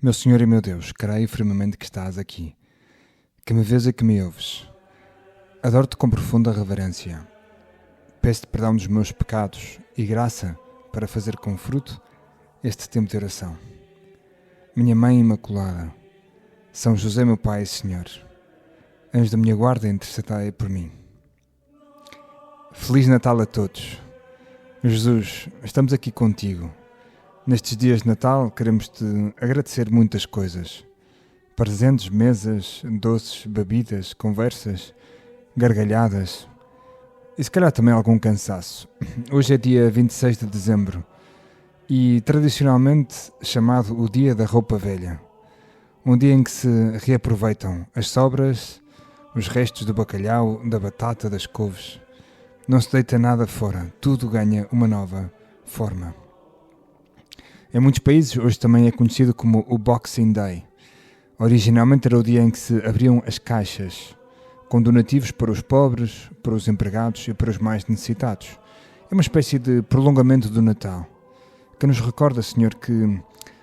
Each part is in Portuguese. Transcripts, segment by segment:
Meu Senhor e meu Deus, creio firmemente que estás aqui, que me vês e que me ouves. Adoro-te com profunda reverência. Peço-te perdão dos meus pecados e graça para fazer com fruto este tempo de oração. Minha Mãe Imaculada, São José meu Pai e Senhor, anjo da minha guarda, intercedei por mim. Feliz Natal a todos. Jesus, estamos aqui contigo. Nestes dias de Natal queremos-te agradecer muitas coisas. Presentes, mesas, doces, bebidas, conversas, gargalhadas e se calhar também algum cansaço. Hoje é dia 26 de dezembro e tradicionalmente chamado o Dia da Roupa Velha. Um dia em que se reaproveitam as sobras, os restos do bacalhau, da batata, das couves. Não se deita nada fora, tudo ganha uma nova forma. Em muitos países hoje também é conhecido como o Boxing Day. Originalmente era o dia em que se abriam as caixas, com donativos para os pobres, para os empregados e para os mais necessitados. É uma espécie de prolongamento do Natal, que nos recorda, Senhor, que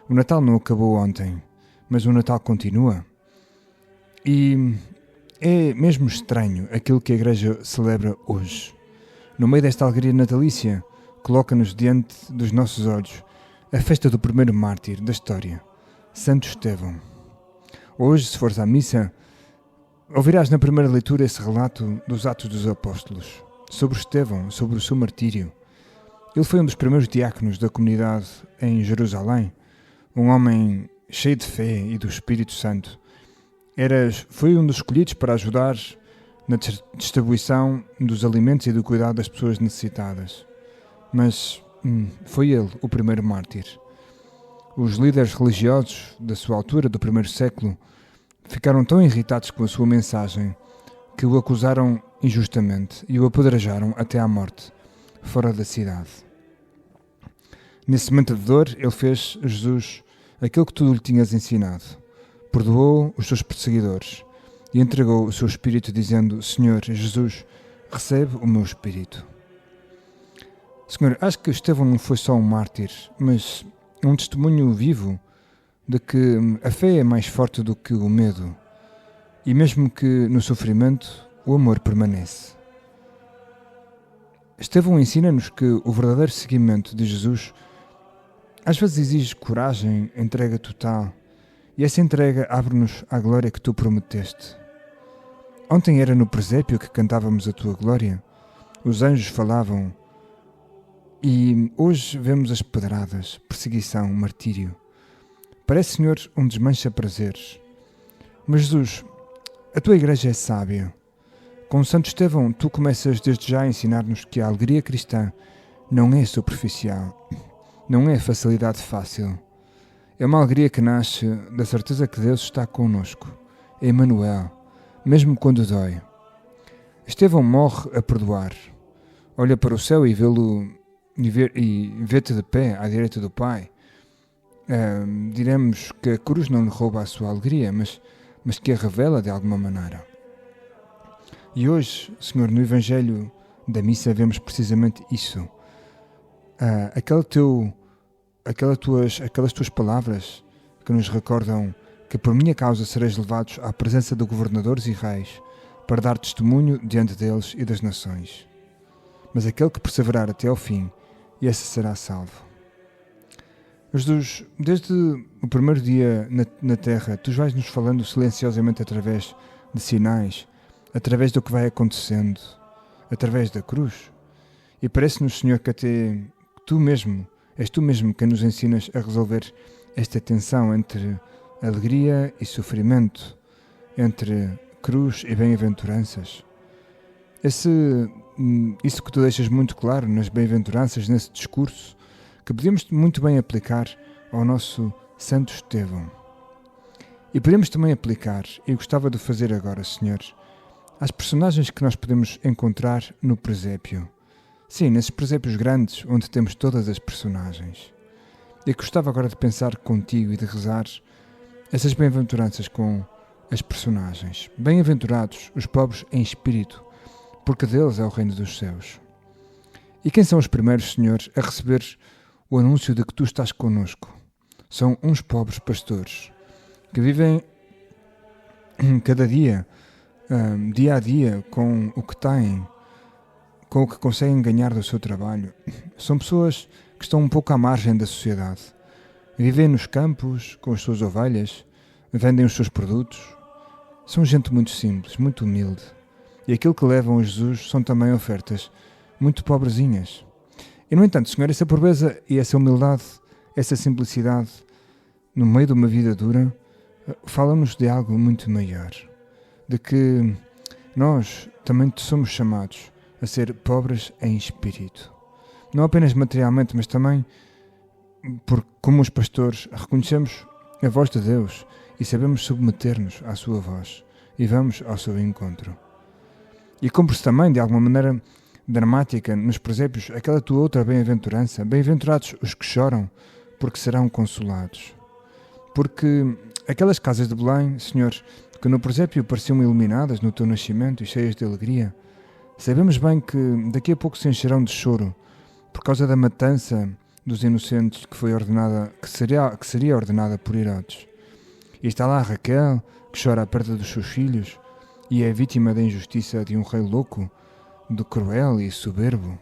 o Natal não acabou ontem, mas o Natal continua. E é mesmo estranho aquilo que a Igreja celebra hoje. No meio desta alegria natalícia, coloca-nos diante dos nossos olhos a festa do primeiro mártir da história, Santo Estevão. Hoje, se fores à missa, ouvirás na primeira leitura esse relato dos Atos dos Apóstolos, sobre Estevão, sobre o seu martírio. Ele foi um dos primeiros diáconos da comunidade em Jerusalém, um homem cheio de fé e do Espírito Santo. Foi um dos escolhidos para ajudar na distribuição dos alimentos e do cuidado das pessoas necessitadas. Mas foi ele o primeiro mártir. Os líderes religiosos da sua altura, do primeiro século, ficaram tão irritados com a sua mensagem que o acusaram injustamente e o apedrejaram até à morte, fora da cidade. Nesse momento de dor, ele fez a Jesus aquilo que tu lhe tinhas ensinado. Perdoou os seus perseguidores e entregou o seu espírito dizendo: Senhor Jesus, recebe o meu espírito. Senhor, acho que Estevão não foi só um mártir, mas um testemunho vivo de que a fé é mais forte do que o medo e mesmo que no sofrimento o amor permanece. Estevão ensina-nos que o verdadeiro seguimento de Jesus às vezes exige coragem, entrega total, e essa entrega abre-nos à glória que tu prometeste. Ontem era no presépio que cantávamos a tua glória, os anjos falavam. E hoje vemos as pedradas, perseguição, martírio. Parece, Senhor, um desmancha-prazeres. Mas, Jesus, a tua Igreja é sábia. Com Santo Estevão, tu começas desde já a ensinar-nos que a alegria cristã não é superficial, não é facilidade fácil. É uma alegria que nasce da certeza que Deus está connosco, é Emmanuel, mesmo quando dói. Estevão morre a perdoar. Olha para o céu e vê-te de pé à direita do Pai. Diremos que a cruz não lhe rouba a sua alegria, mas que a revela de alguma maneira. E hoje, Senhor, no Evangelho da Missa vemos precisamente isso. Aquelas tuas palavras que nos recordam que por minha causa sereis levados à presença de governadores e reis para dar testemunho diante deles e das nações. Mas aquele que perseverar até ao fim, esse será salvo. Jesus, desde o primeiro dia na Terra, tu vais-nos falando silenciosamente através de sinais, através do que vai acontecendo, através da cruz. E parece-nos, Senhor, que até és tu mesmo quem nos ensinas a resolver esta tensão entre alegria e sofrimento, entre cruz e bem-aventuranças. Isso que tu deixas muito claro nas bem-aventuranças, nesse discurso, que podemos muito bem aplicar ao nosso Santo Estevão. E podemos também aplicar, e gostava de fazer agora, Senhor, às personagens que nós podemos encontrar no presépio. Sim, nesses presépios grandes, onde temos todas as personagens. E gostava agora de pensar contigo e de rezar essas bem-aventuranças com as personagens. Bem-aventurados os pobres em espírito, porque deles é o reino dos céus. E quem são os primeiros, Senhor, a receber o anúncio de que tu estás connosco? São uns pobres pastores que vivem cada dia, dia a dia, com o que têm, com o que conseguem ganhar do seu trabalho. São pessoas que estão um pouco à margem da sociedade. Vivem nos campos, com as suas ovelhas, vendem os seus produtos. São gente muito simples, muito humilde. E aquilo que levam a Jesus são também ofertas muito pobrezinhas. E, no entanto, Senhor, essa pobreza e essa humildade, essa simplicidade, no meio de uma vida dura, falam-nos de algo muito maior. De que nós também somos chamados a ser pobres em espírito. Não apenas materialmente, mas também porque, como os pastores, reconhecemos a voz de Deus e sabemos submeter-nos à sua voz e vamos ao seu encontro. E cumpre-se também, de alguma maneira dramática, nos presépios, aquela tua outra bem-aventurança. Bem-aventurados os que choram, porque serão consolados. Porque aquelas casas de Belém, Senhor, que no presépio pareciam iluminadas no teu nascimento e cheias de alegria, sabemos bem que daqui a pouco se encherão de choro por causa da matança dos inocentes que seria ordenada por Herodes. E está lá Raquel, que chora a perda dos seus filhos e é vítima da injustiça de um rei louco, do cruel e soberbo.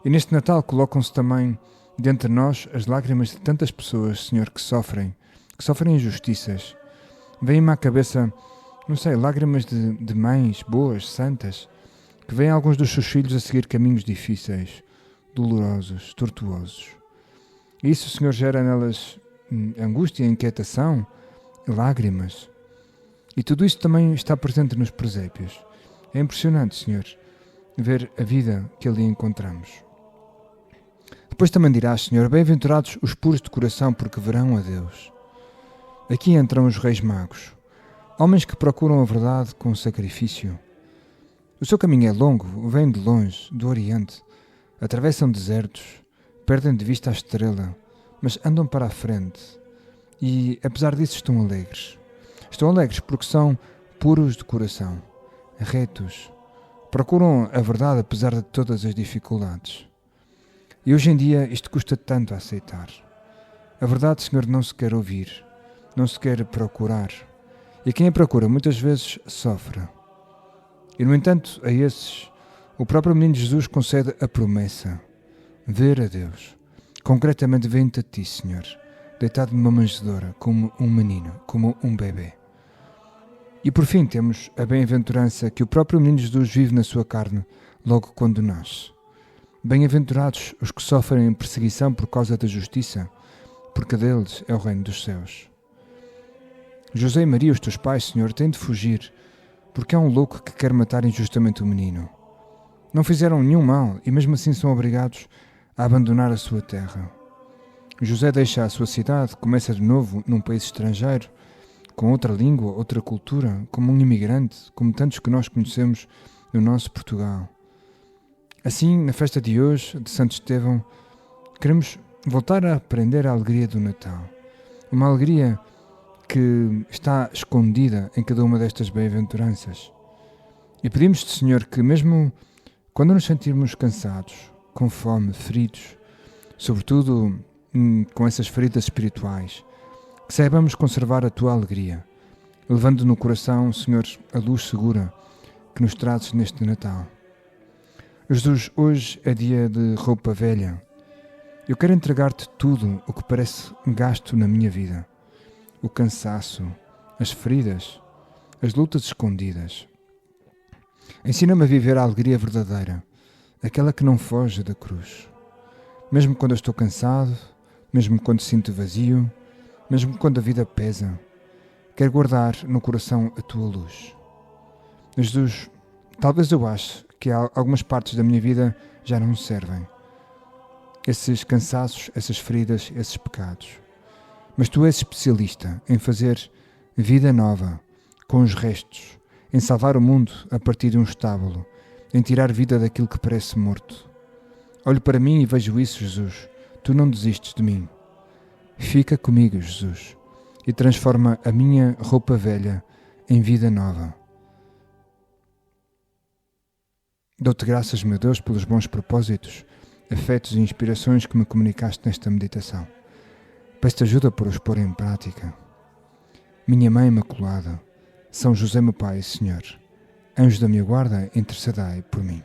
E neste Natal colocam-se também dentre nós as lágrimas de tantas pessoas, Senhor, que sofrem injustiças. Vêm-me à cabeça, lágrimas de mães boas, santas, que veem alguns dos seus filhos a seguir caminhos difíceis, dolorosos, tortuosos. E isso, Senhor, gera nelas angústia, inquietação, lágrimas. E tudo isso também está presente nos presépios. É impressionante, Senhor, ver a vida que ali encontramos. Depois também dirás, Senhor, bem-aventurados os puros de coração, porque verão a Deus. Aqui entram os reis magos, homens que procuram a verdade com sacrifício. O seu caminho é longo, vêm de longe, do Oriente, atravessam desertos, perdem de vista a estrela, mas andam para a frente e, apesar disso, estão alegres. Estão alegres porque são puros de coração, retos, procuram a verdade apesar de todas as dificuldades. E hoje em dia isto custa tanto a aceitar. A verdade, Senhor, não se quer ouvir, não se quer procurar. E quem a procura muitas vezes sofre. E, no entanto, a esses, o próprio menino Jesus concede a promessa: ver a Deus. Concretamente, vem-te a ti, Senhor, deitado numa manjedoura, como um menino, como um bebê. E por fim temos a bem-aventurança que o próprio menino Jesus vive na sua carne, logo quando nasce. Bem-aventurados os que sofrem perseguição por causa da justiça, porque deles é o reino dos céus. José e Maria, os teus pais, Senhor, têm de fugir, porque há um louco que quer matar injustamente o menino. Não fizeram nenhum mal e mesmo assim são obrigados a abandonar a sua terra. José deixa a sua cidade, começa de novo num país estrangeiro, com outra língua, outra cultura, como um imigrante, como tantos que nós conhecemos no nosso Portugal. Assim, na festa de hoje, de Santo Estevão, queremos voltar a aprender a alegria do Natal. Uma alegria que está escondida em cada uma destas bem-aventuranças. E pedimos-te, Senhor, que mesmo quando nos sentirmos cansados, com fome, feridos, sobretudo com essas feridas espirituais, que saibamos conservar a tua alegria, levando no coração, Senhor, a luz segura que nos trazes neste Natal. Jesus, hoje é dia de roupa velha. Eu quero entregar-te tudo o que parece gasto na minha vida. O cansaço, as feridas, as lutas escondidas. Ensina-me a viver a alegria verdadeira, aquela que não foge da cruz. Mesmo quando eu estou cansado, mesmo quando sinto vazio, mesmo quando a vida pesa, quero guardar no coração a tua luz. Jesus, talvez eu ache que algumas partes da minha vida já não servem. Esses cansaços, essas feridas, esses pecados. Mas tu és especialista em fazer vida nova, com os restos, em salvar o mundo a partir de um estábulo, em tirar vida daquilo que parece morto. Olho para mim e vejo isso, Jesus. Tu não desistes de mim. Fica comigo, Jesus, e transforma a minha roupa velha em vida nova. Dou-te graças, meu Deus, pelos bons propósitos, afetos e inspirações que me comunicaste nesta meditação. Peço-te ajuda para os pôr em prática. Minha Mãe Imaculada, São José meu Pai e Senhor, anjo da minha guarda, intercedai por mim.